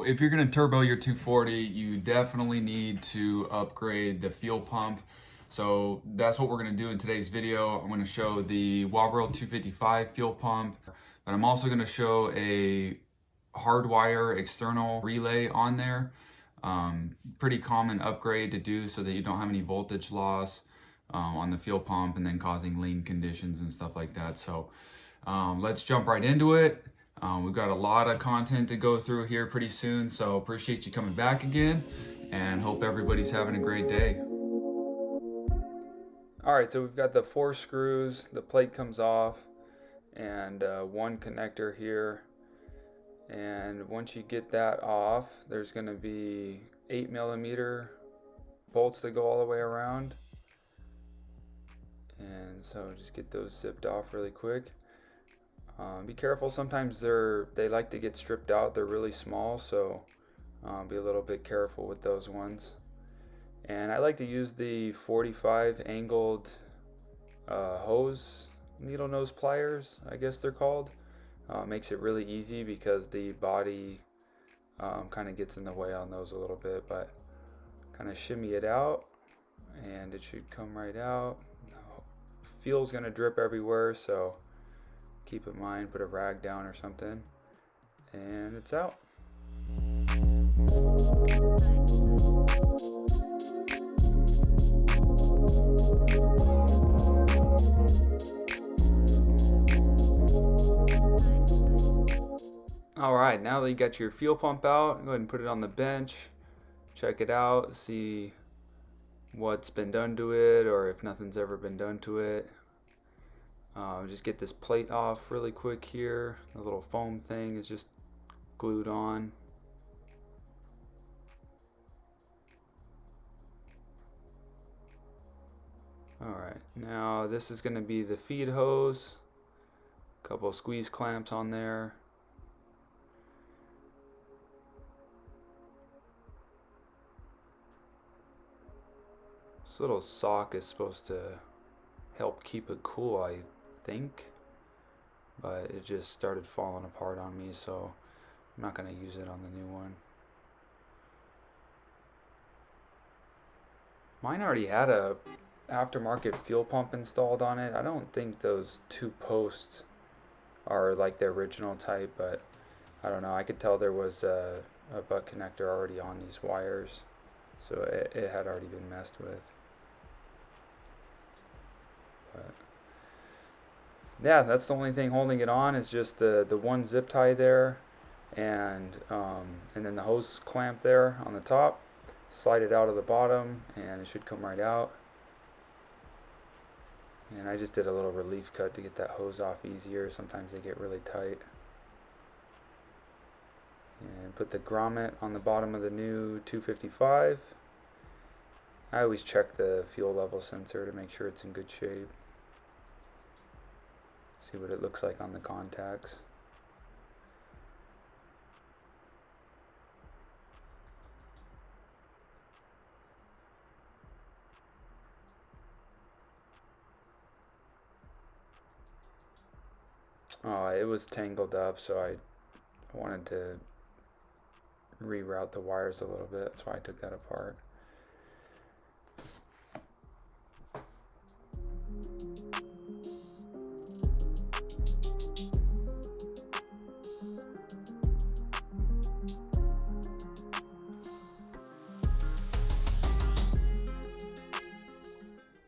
if you're going to turbo your 240, you definitely need to upgrade the fuel pump. So that's what we're going to do in today's video. I'm going to show the Walbro 255 fuel pump, but I'm also going to show a hardwire external relay on there. Pretty common upgrade to do so that you don't have any voltage loss on the fuel pump and then causing lean conditions and stuff like that. So let's jump right into it. We've got a lot of content to go through here pretty soon, so appreciate you coming back again and hope everybody's having a great day. Alright, so we've got the 4 screws, the plate comes off, and one connector here. And once you get that off, there's going to be 8mm bolts that go all the way around. And so just get those zipped off really quick. Be careful, sometimes they like to get stripped out. They're really small, so be a little bit careful with those ones. And I like to use the 45 angled hose needle nose pliers, I guess they're called. Makes it really easy because the body kind of gets in the way on those a little bit, but kind of shimmy it out and it should come right out. Fuel's gonna drip everywhere, so keep in mind, put a rag down or something, and it's out. Alright, now that you got your fuel pump out, go ahead and put it on the bench, check it out, see what's been done to it or if nothing's ever been done to it. Just get this plate off really quick here. The little foam thing is just glued on. Alright, now this is going to be the feed hose. A couple of squeeze clamps on there. This little sock is supposed to help keep it cool, I think, but it just started falling apart on me, so I'm not going to use it on the new one. Mine already had a aftermarket fuel pump installed on it. I don't think those 2 posts are like the original type, but I don't know. I could tell there was a butt connector already on these wires, so it had already been messed with. But yeah, that's the only thing holding it on is just the one zip tie there, and then the hose clamp there on the top. Slide it out of the bottom and it should come right out. And I just did a little relief cut to get that hose off easier. Sometimes they get really tight. And put the grommet on the bottom of the new 255. I always check the fuel level sensor to make sure it's in good shape. See what it looks like on the contacts. Oh, it was tangled up, so I wanted to reroute the wires a little bit. That's why I took that apart.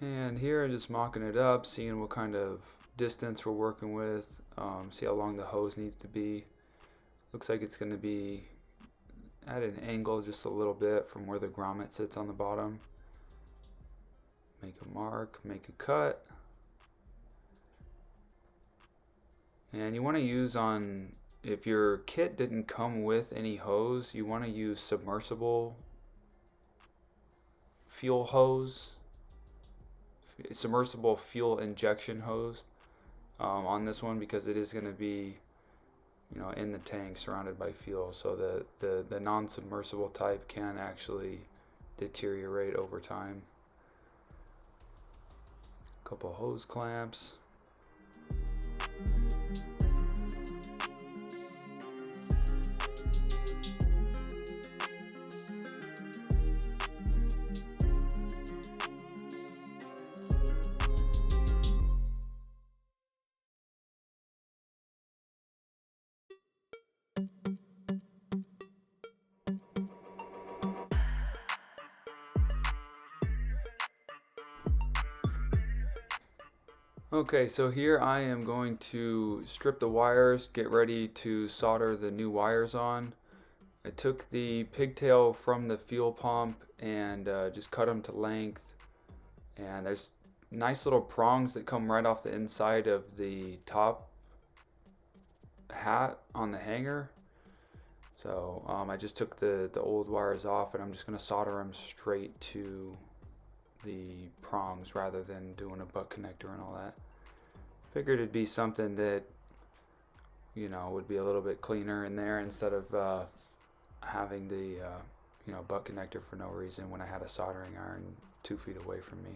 And here I'm just mocking it up, seeing what kind of distance we're working with, see how long the hose needs to be. Looks like it's going to be at an angle just a little bit from where the grommet sits on the bottom. Make a mark, make a cut. And you want to use if your kit didn't come with any hose, you want to use submersible fuel hose, submersible fuel injection hose on this one, because it is going to be, in the tank surrounded by fuel. So the non-submersible type can actually deteriorate over time. A couple hose clamps. Okay, so here I am going to strip the wires, get ready to solder the new wires on. I took the pigtail from the fuel pump and just cut them to length. And there's nice little prongs that come right off the inside of the top hat on the hanger. So I just took the old wires off and I'm just going to solder them straight to the prongs rather than doing a butt connector and all that. Figured it'd be something that, you know, would be a little bit cleaner in there instead of having the, butt connector for no reason when I had a soldering iron 2 feet away from me.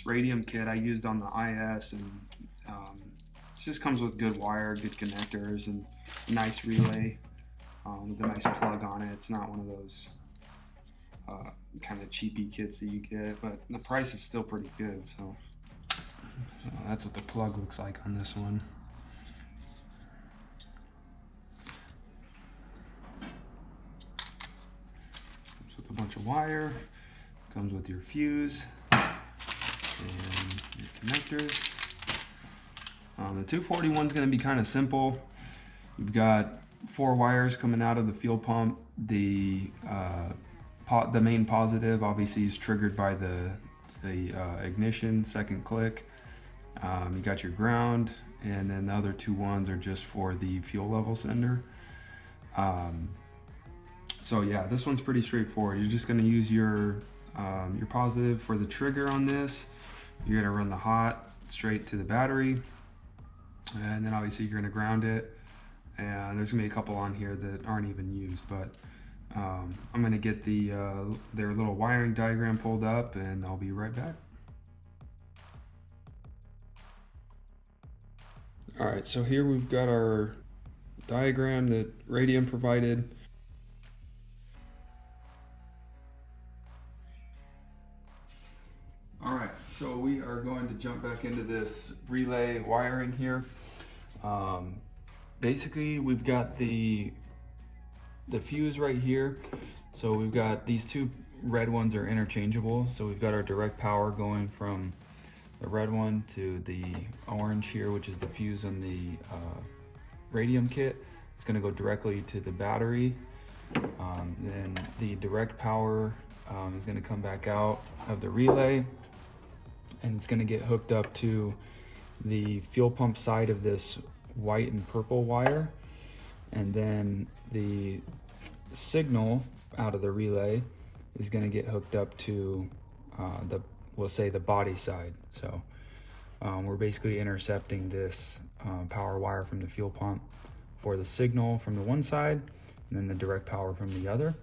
Radium kit I used on the IS, and it just comes with good wire, good connectors, and a nice relay with a nice plug on it. It's not one of those kind of cheapy kits that you get, but the price is still pretty good. So that's what the plug looks like on this one. Comes with a bunch of wire, comes with your fuse and your connectors. The 241 is going to be kind of simple. You've got 4 wires coming out of the fuel pump. The main positive obviously is triggered by the ignition second click. You got your ground, and then the other 2 ones are just for the fuel level sender. So yeah, this one's pretty straightforward. You're just going to use your positive for the trigger on this. You're going to run the hot straight to the battery, and then obviously you're going to ground it. And there's going to be a couple on here that aren't even used, but I'm going to get their little wiring diagram pulled up, and I'll be right back. All right, so here we've got our diagram that Radium provided. All right, so we are going to jump back into this relay wiring here. Basically, we've got the fuse right here. So we've got these 2 red ones are interchangeable. So we've got our direct power going from the red one to the orange here, which is the fuse on the Radium kit. It's going to go directly to the battery. Then the direct power is going to come back out of the relay, and it's going to get hooked up to the fuel pump side of this white and purple wire, and then the signal out of the relay is going to get hooked up to we'll say the body side. So we're basically intercepting this power wire from the fuel pump for the signal from the one side and then the direct power from the other.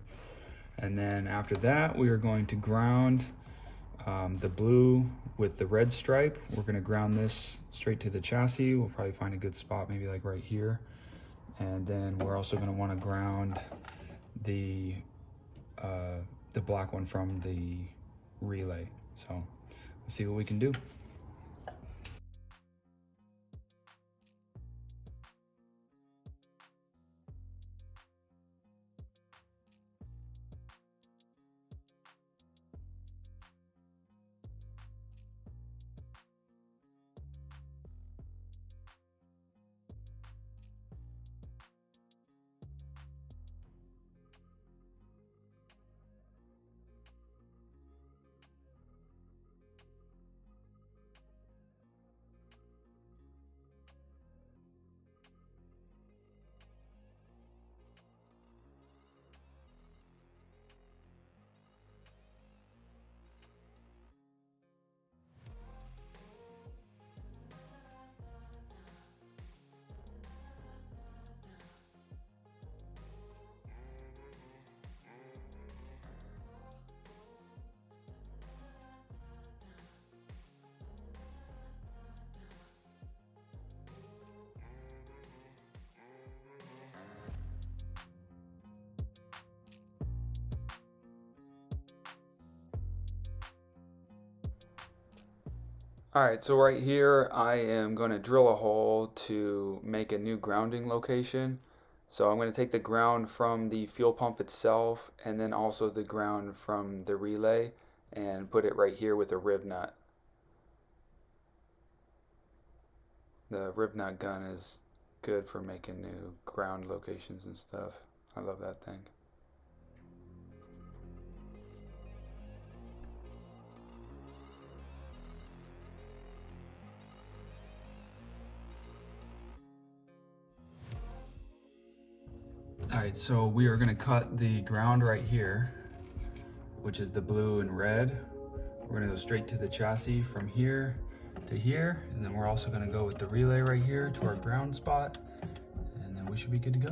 And then after that, we are going to ground the blue with the red stripe. We're going to ground this straight to the chassis. We'll probably find a good spot, maybe like right here. And then we're also going to want to ground the black one from the relay. So let's see what we can do. Alright, so right here I am going to drill a hole to make a new grounding location. So I'm going to take the ground from the fuel pump itself and then also the ground from the relay and put it right here with a rib nut. The rib nut gun is good for making new ground locations and stuff. I love that thing. All right, so we are gonna cut the ground right here, which is the blue and red. We're gonna go straight to the chassis from here to here, and then we're also gonna go with the relay right here to our ground spot, and then we should be good to go.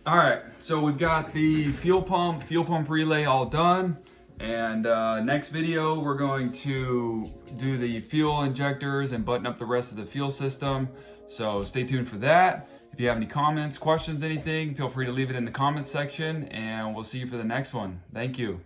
All right, so we've got the fuel pump relay all done. And next video, we're going to do the fuel injectors and button up the rest of the fuel system. So stay tuned for that. If you have any comments, questions, anything, feel free to leave it in the comments section, and we'll see you for the next one. Thank you.